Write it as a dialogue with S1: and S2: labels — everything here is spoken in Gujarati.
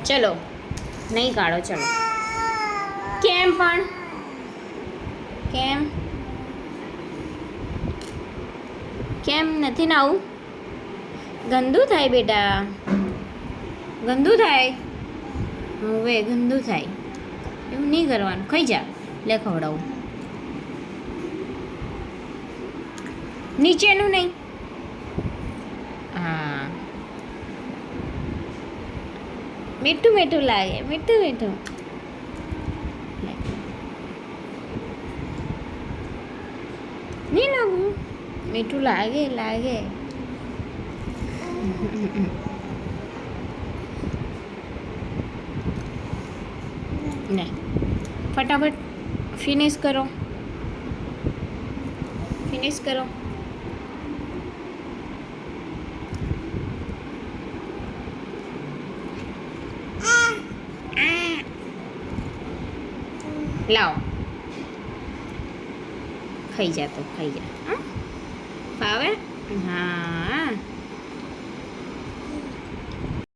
S1: ચલો નહીં કાઢો, ચલો. કેમ પણ? કેમ કેમ નથી ના આવું? ગંદુ થાય બેટા, ગંદુ થાય. હવે ગંદુ થાય એવું નહીં કરવાનું. ખાઈ જા. લે ખવડાવું. નીચેનું નહીં. હા, મીઠું મીઠું લાગે, મીઠું મીઠું. નહીં લાગવું? મીઠું લાગે, લાગે. ને ફટાફટ ફિનિશ કરો, ફિનિશ કરો. લાવો, ખાઈ જા તો ખાઈ જા. હા, ભાવે? હા.